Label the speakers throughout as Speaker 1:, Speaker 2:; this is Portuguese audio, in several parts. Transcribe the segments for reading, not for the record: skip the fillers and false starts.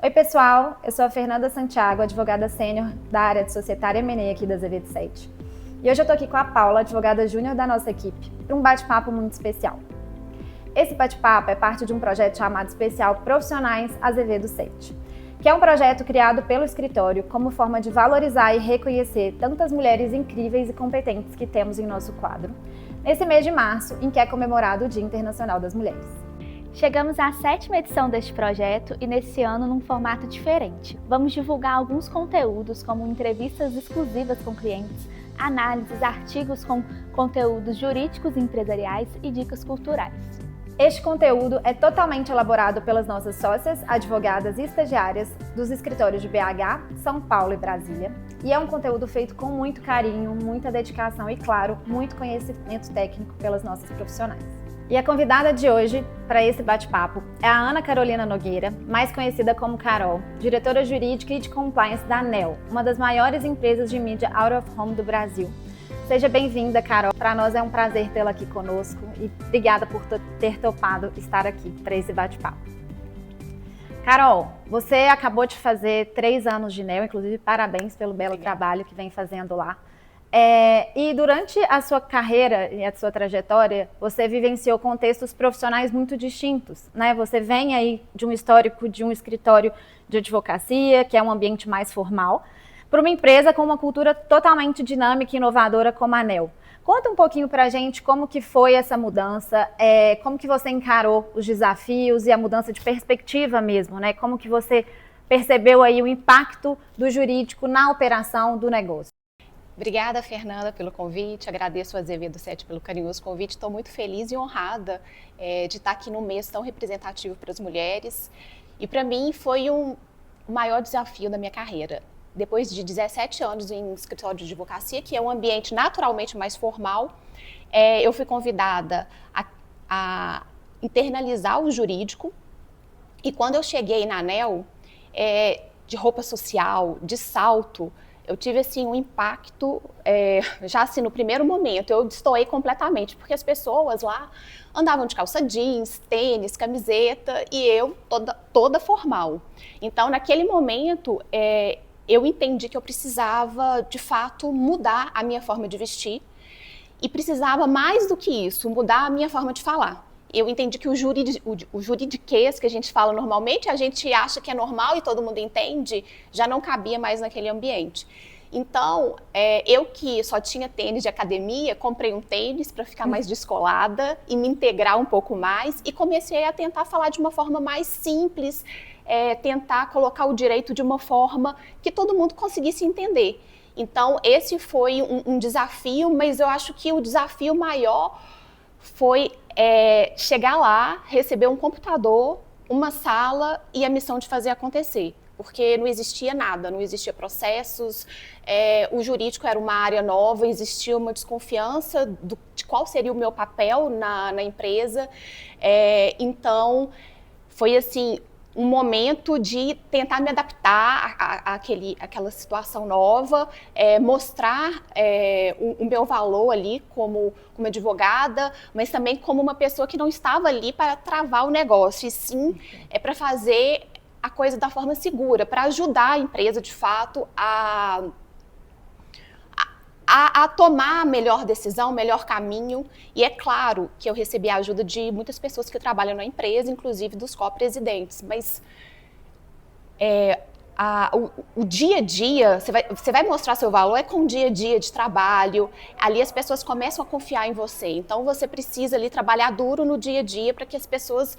Speaker 1: Oi pessoal, eu sou a Fernanda Santiago, advogada sênior da área de societária M&A aqui da Azevedo 7. E hoje eu tô aqui com a Paula, advogada júnior da nossa equipe, para um bate-papo muito especial. Esse bate-papo é parte de um projeto chamado Especial Profissionais Azevedo 7, que é um projeto criado pelo escritório como forma de valorizar e reconhecer tantas mulheres incríveis e competentes que temos em nosso quadro, nesse mês de março, em que é comemorado o Dia Internacional das Mulheres.
Speaker 2: Chegamos à 7ª edição deste projeto e nesse ano num formato diferente. Vamos divulgar alguns conteúdos como entrevistas exclusivas com clientes, análises, artigos com conteúdos jurídicos e empresariais e dicas culturais.
Speaker 1: Este conteúdo é totalmente elaborado pelas nossas sócias, advogadas e estagiárias dos escritórios de BH, São Paulo e Brasília, e é um conteúdo feito com muito carinho, muita dedicação e, claro, muito conhecimento técnico pelas nossas profissionais. E a convidada de hoje para esse bate-papo é a Ana Carolina Nogueira, mais conhecida como Carol, diretora jurídica e de compliance da ANEEL, uma das maiores empresas de mídia out of home do Brasil. Seja bem-vinda, Carol. Para nós é um prazer tê-la aqui conosco e obrigada por ter topado estar aqui para esse bate-papo. Carol, você acabou de fazer 3 anos de ANEEL, inclusive parabéns pelo belo trabalho que vem fazendo lá. E durante a sua carreira e a sua trajetória, você vivenciou contextos profissionais muito distintos, né? Você vem aí de um histórico de um escritório de advocacia, que é um ambiente mais formal, para uma empresa com uma cultura totalmente dinâmica e inovadora como a ANEEL. Conta um pouquinho para a gente como que foi essa mudança, como que você encarou os desafios e a mudança de perspectiva mesmo, né? Como que você percebeu aí o impacto do jurídico na operação do negócio?
Speaker 3: Obrigada, Fernanda, pelo convite. Agradeço ao Azevedo 7 pelo carinhoso convite. Estou muito feliz e honrada de estar aqui num mês tão representativo para as mulheres. E para mim foi o maior desafio da minha carreira. Depois de 17 anos em escritório de advocacia, que é um ambiente naturalmente mais formal, eu fui convidada a internalizar o jurídico. E quando eu cheguei na ANEEL, de roupa social, de salto, eu tive assim um impacto, já assim no primeiro momento, eu destoei completamente, porque as pessoas lá andavam de calça jeans, tênis, camiseta e eu toda formal. Então naquele momento eu entendi que eu precisava de fato mudar a minha forma de vestir e precisava mais do que isso, mudar a minha forma de falar. Eu entendi que o juridiquês que a gente fala normalmente, a gente acha que é normal e todo mundo entende, já não cabia mais naquele ambiente. Então, eu que só tinha tênis de academia, comprei um tênis para ficar mais descolada e me integrar um pouco mais e comecei a tentar falar de uma forma mais simples, tentar colocar o direito de uma forma que todo mundo conseguisse entender. Então, esse foi um desafio, mas eu acho que o desafio maior foi chegar lá, receber um computador, uma sala e a missão de fazer acontecer. Porque não existia nada, não existia processos, o jurídico era uma área nova, existia uma desconfiança de qual seria o meu papel na empresa. Então, foi assim, um momento de tentar me adaptar àquela situação nova, mostrar o meu valor ali como advogada, mas também como uma pessoa que não estava ali para travar o negócio, e sim para fazer a coisa da forma segura, para ajudar a empresa de fato a tomar a melhor decisão, o melhor caminho. E é claro que eu recebi a ajuda de muitas pessoas que trabalham na empresa, inclusive dos co-presidentes, mas o dia a dia, você vai mostrar seu valor com o dia a dia de trabalho, ali as pessoas começam a confiar em você, então você precisa ali trabalhar duro no dia a dia para que as pessoas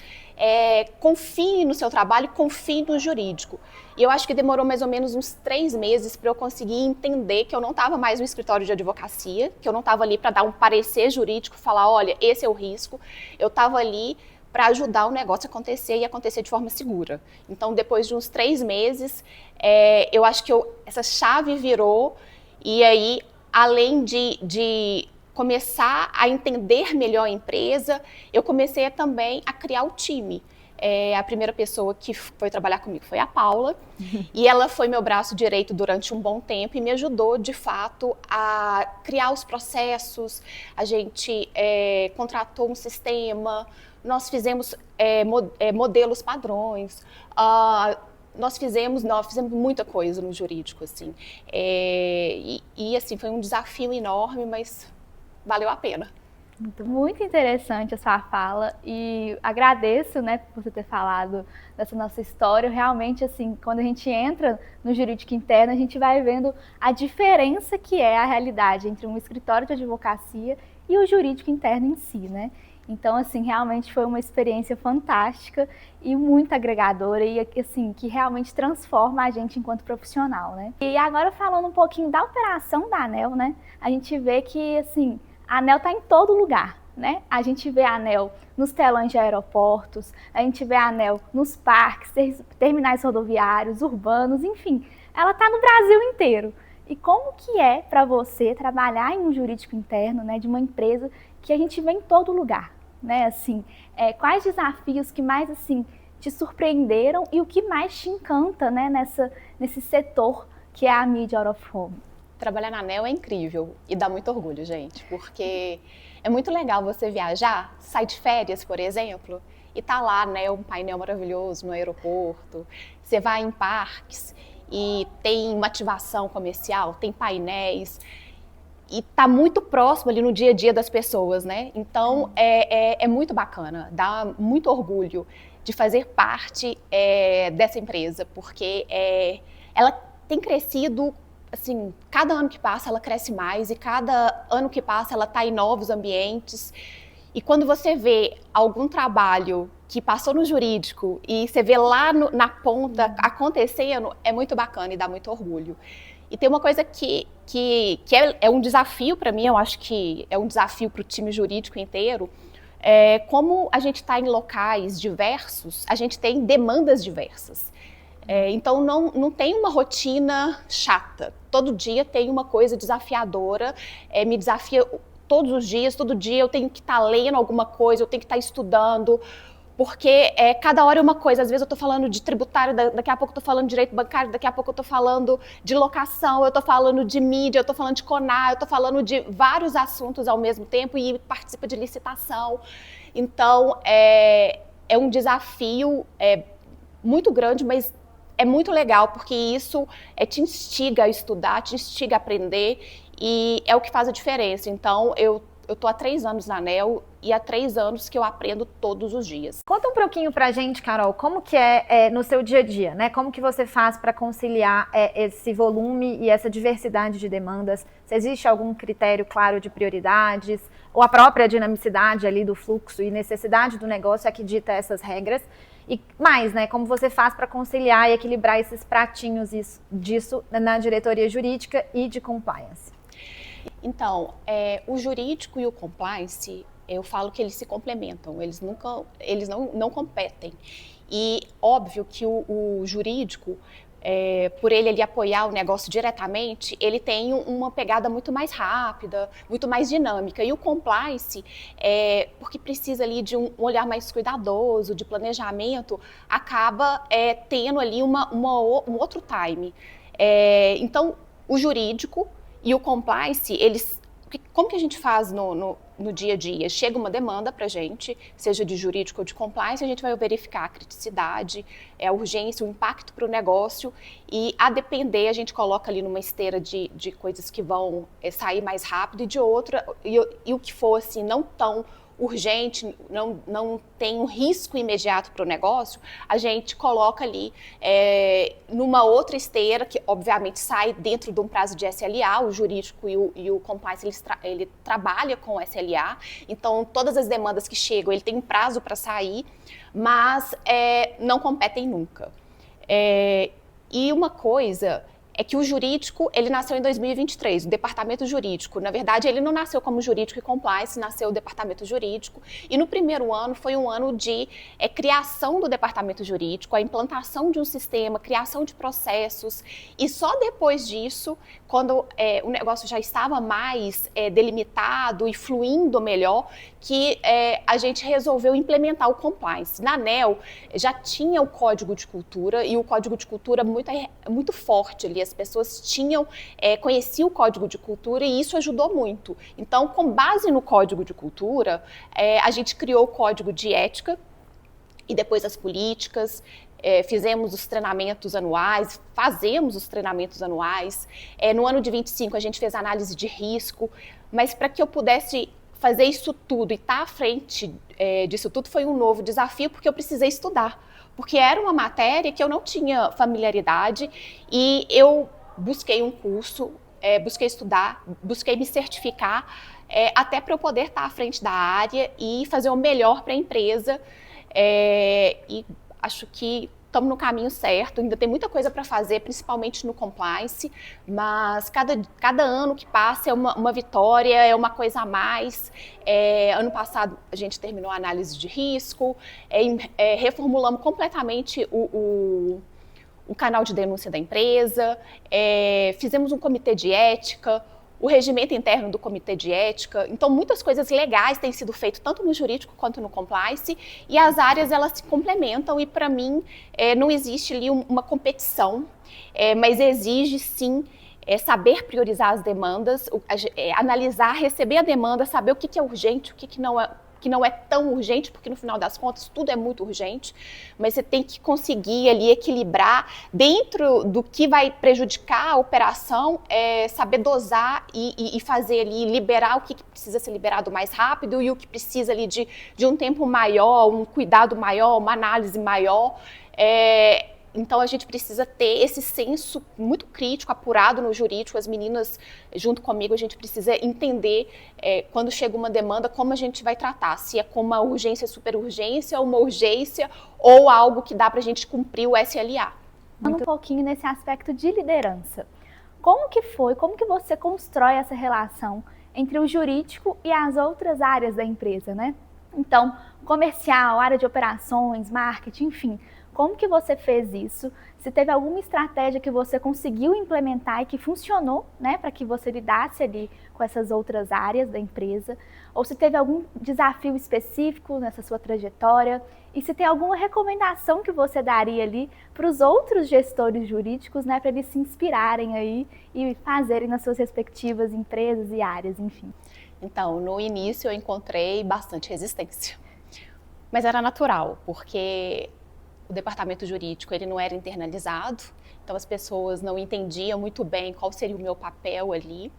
Speaker 3: confiem no seu trabalho, confiem no jurídico. E eu acho que demorou mais ou menos uns 3 meses para eu conseguir entender que eu não estava mais no escritório de advocacia, que eu não estava ali para dar um parecer jurídico, falar, olha, esse é o risco, eu estava ali para ajudar o negócio a acontecer e acontecer de forma segura. Então, depois de uns 3 meses, eu acho que essa chave virou, e aí, além de começar a entender melhor a empresa, eu comecei também a criar o time. A primeira pessoa que foi trabalhar comigo foi a Paula, e ela foi meu braço direito durante um bom tempo e me ajudou, de fato, a criar os processos. A gente contratou um sistema, nós fizemos modelos padrões, nós fizemos muita coisa no jurídico, assim. Assim, foi um desafio enorme, mas valeu a pena.
Speaker 2: Muito interessante a sua fala e agradeço, né, por você ter falado dessa nossa história. Realmente, assim, quando a gente entra no jurídico interno, a gente vai vendo a diferença que é a realidade entre um escritório de advocacia e o jurídico interno em si, né? Então, assim, realmente foi uma experiência fantástica e muito agregadora e, assim, que realmente transforma a gente enquanto profissional, né? E agora, falando um pouquinho da operação da ANEEL, né? A gente vê que, assim, a ANEEL está em todo lugar, né? A gente vê a ANEEL nos telões de aeroportos, a gente vê a ANEEL nos parques, terminais rodoviários, urbanos, enfim. Ela está no Brasil inteiro. E como que é para você trabalhar em um jurídico interno, né, de uma empresa que a gente vê em todo lugar, né? Assim, quais desafios que mais, assim, te surpreenderam e o que mais te encanta, né, nesse setor que é a Media Out of Home?
Speaker 3: Trabalhar na ANEEL é incrível e dá muito orgulho, gente, porque é muito legal você viajar, sair de férias, por exemplo, e tá lá, né, um painel maravilhoso no aeroporto. Você vai em parques e tem uma ativação comercial, tem painéis, e tá muito próximo ali no dia a dia das pessoas, né? Então, é muito bacana, dá muito orgulho de fazer parte dessa empresa, porque ela tem crescido, assim, cada ano que passa ela cresce mais e cada ano que passa ela está em novos ambientes. E quando você vê algum trabalho que passou no jurídico e você vê lá na ponta acontecendo, é muito bacana e dá muito orgulho. E tem uma coisa que é um desafio para mim, eu acho que é um desafio para o time jurídico inteiro, como a gente está em locais diversos, a gente tem demandas diversas. Então não tem uma rotina chata. Todo dia tem uma coisa desafiadora, me desafia todos os dias, todo dia eu tenho que estar lendo alguma coisa, eu tenho que estar estudando, porque cada hora é uma coisa. Às vezes eu estou falando de tributário, daqui a pouco eu estou falando de direito bancário, daqui a pouco eu estou falando de locação, eu estou falando de mídia, eu estou falando de CONAR, eu estou falando de vários assuntos ao mesmo tempo e participa de licitação. Então, é um desafio muito grande, mas é muito legal, porque isso te instiga a estudar, te instiga a aprender, e é o que faz a diferença. Então, eu estou há 3 anos na ANEEL e há 3 anos que eu aprendo todos os dias.
Speaker 1: Conta um pouquinho pra gente, Carol, como que é no seu dia a dia, né? Como que você faz para conciliar esse volume e essa diversidade de demandas? Se existe algum critério claro de prioridades, ou a própria dinamicidade ali do fluxo e necessidade do negócio é que dita essas regras? E mais, né, como você faz para conciliar e equilibrar esses pratinhos disso na diretoria jurídica e de compliance?
Speaker 3: Então, o jurídico e o compliance, eu falo que eles se complementam, eles não competem. E óbvio que o jurídico, por ele apoiar o negócio diretamente, ele tem uma pegada muito mais rápida, muito mais dinâmica. E o compliance, porque precisa ali de um olhar mais cuidadoso, de planejamento, acaba tendo ali um outro time. Então, o jurídico e o compliance, como que a gente faz no dia a dia? Chega uma demanda para a gente, seja de jurídico ou de compliance, a gente vai verificar a criticidade, a urgência, o impacto para o negócio, e a depender a gente coloca ali numa esteira de coisas que vão sair mais rápido, e de outra, e o que for assim, não tão urgente, não tem um risco imediato para o negócio, a gente coloca ali numa outra esteira, que obviamente sai dentro de um prazo de SLA. O jurídico e o compliance, ele trabalha com SLA, então todas as demandas que chegam, ele tem um prazo para sair, mas não competem nunca. E uma coisa é que o jurídico, ele nasceu em 2023, o departamento jurídico. Na verdade, ele não nasceu como jurídico e compliance, nasceu o departamento jurídico. E no primeiro ano foi um ano de criação do departamento jurídico, a implantação de um sistema, criação de processos. E só depois disso, quando o negócio já estava mais delimitado e fluindo melhor, que a gente resolveu implementar o compliance. Na ANEEL já tinha o Código de Cultura, e o Código de Cultura muito forte ali. As pessoas conheciam o Código de Cultura, e isso ajudou muito. Então, com base no Código de Cultura, a gente criou o Código de Ética e depois as políticas. fizemos os treinamentos anuais, fazemos os treinamentos anuais. No ano de 25 a gente fez análise de risco, mas para que eu pudesse fazer isso tudo e estar à frente disso tudo foi um novo desafio, porque eu precisei estudar, porque era uma matéria que eu não tinha familiaridade e eu busquei um curso, busquei estudar, busquei me certificar, até para eu poder estar à frente da área e fazer o melhor para a empresa. E acho que estamos no caminho certo, ainda tem muita coisa para fazer, principalmente no compliance, mas cada ano que passa é uma vitória, é uma coisa a mais. Ano passado a gente terminou a análise de risco, reformulamos completamente o canal de denúncia da empresa, fizemos um comitê de ética, o regimento interno do comitê de ética. Então, muitas coisas legais têm sido feitas tanto no jurídico quanto no compliance, e as áreas elas se complementam e, para mim, não existe ali uma competição, mas exige, sim, saber priorizar as demandas, analisar, receber a demanda, saber o que é urgente, o que não é tão urgente, porque no final das contas tudo é muito urgente, mas você tem que conseguir ali equilibrar dentro do que vai prejudicar a operação, saber dosar e fazer ali, liberar o que precisa ser liberado mais rápido e o que precisa ali de um tempo maior, um cuidado maior, uma análise maior. Então, a gente precisa ter esse senso muito crítico, apurado no jurídico. As meninas, junto comigo, a gente precisa entender quando chega uma demanda, como a gente vai tratar. Se é com uma urgência, super urgência, uma urgência ou algo que dá para a gente cumprir o SLA.
Speaker 2: Um pouquinho nesse aspecto de liderança. Como que você constrói essa relação entre o jurídico e as outras áreas da empresa, né? Então, comercial, área de operações, marketing, enfim. Como que você fez isso? Se teve alguma estratégia que você conseguiu implementar e que funcionou, né, para que você lidasse ali com essas outras áreas da empresa? Ou se teve algum desafio específico nessa sua trajetória? E se tem alguma recomendação que você daria ali para os outros gestores jurídicos, né, para eles se inspirarem aí e fazerem nas suas respectivas empresas e áreas, enfim?
Speaker 3: Então, no início eu encontrei bastante resistência, mas era natural, porque o departamento jurídico ele não era internalizado, então as pessoas não entendiam muito bem qual seria o meu papel ali.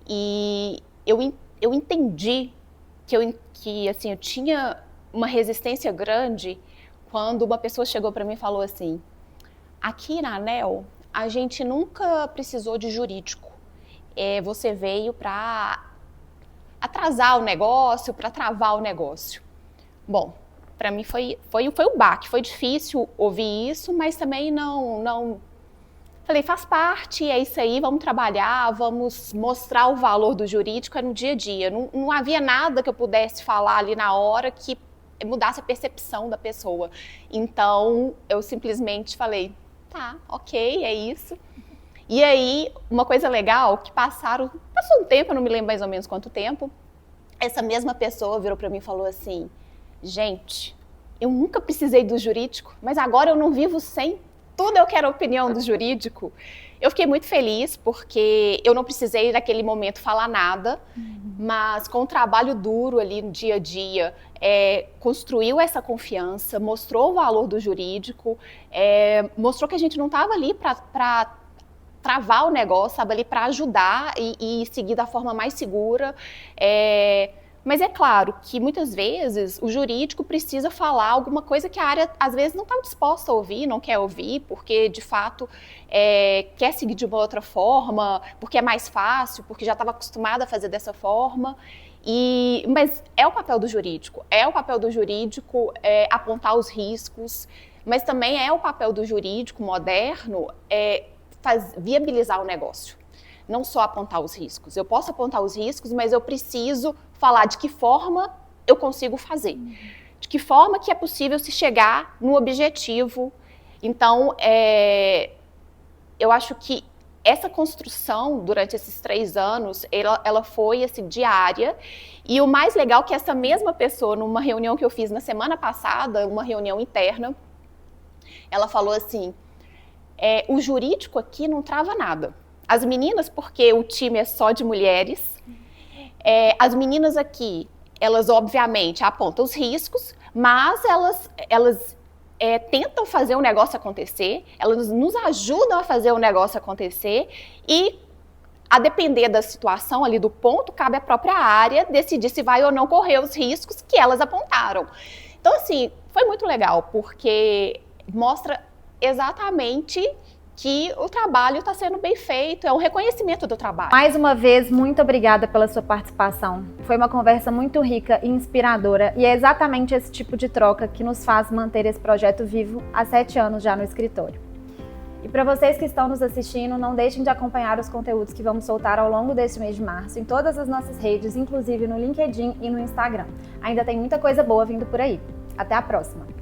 Speaker 3: E eu entendi que assim, eu tinha uma resistência grande quando uma pessoa chegou para mim e falou assim: aqui na ANEEL a gente nunca precisou de jurídico, você veio para atrasar o negócio, para travar o negócio. Bom, para mim foi um baque, foi difícil ouvir isso, mas também não... Falei, faz parte, é isso aí, vamos trabalhar, vamos mostrar o valor do jurídico no dia a dia. Não havia nada que eu pudesse falar ali na hora que mudasse a percepção da pessoa. Então, eu simplesmente falei, tá, ok, é isso. E aí, uma coisa legal, que passou um tempo, eu não me lembro mais ou menos quanto tempo, essa mesma pessoa virou para mim e falou assim: gente, eu nunca precisei do jurídico, mas agora eu não vivo sem. Tudo eu quero a opinião do jurídico. Eu fiquei muito feliz porque eu não precisei naquele momento falar nada, mas com o trabalho duro ali no dia a dia, construiu essa confiança, mostrou o valor do jurídico, mostrou que a gente não estava ali para travar o negócio, estava ali para ajudar e seguir da forma mais segura. Mas é claro que muitas vezes o jurídico precisa falar alguma coisa que a área às vezes não está disposta a ouvir, não quer ouvir, porque de fato quer seguir de uma outra forma, porque é mais fácil, porque já estava acostumada a fazer dessa forma. Mas é o papel do jurídico, apontar os riscos, mas também é o papel do jurídico moderno viabilizar o negócio. Não só apontar os riscos. Eu posso apontar os riscos, mas eu preciso falar de que forma eu consigo fazer. De que forma que é possível se chegar no objetivo. Então, eu acho que essa construção, durante esses 3 anos, ela foi assim, diária. E o mais legal é que essa mesma pessoa, numa reunião que eu fiz na semana passada, uma reunião interna, ela falou assim, o jurídico aqui não trava nada. As meninas, porque o time é só de mulheres, as meninas aqui, elas obviamente apontam os riscos, mas elas tentam fazer o negócio acontecer, elas nos ajudam a fazer o negócio acontecer e, a depender da situação ali do ponto, cabe à própria área decidir se vai ou não correr os riscos que elas apontaram. Então, assim, foi muito legal, porque mostra exatamente que o trabalho está sendo bem feito, é um reconhecimento do trabalho.
Speaker 1: Mais uma vez, muito obrigada pela sua participação. Foi uma conversa muito rica e inspiradora, e é exatamente esse tipo de troca que nos faz manter esse projeto vivo há 7 anos já no escritório. E para vocês que estão nos assistindo, não deixem de acompanhar os conteúdos que vamos soltar ao longo deste mês de março em todas as nossas redes, inclusive no LinkedIn e no Instagram. Ainda tem muita coisa boa vindo por aí. Até a próxima!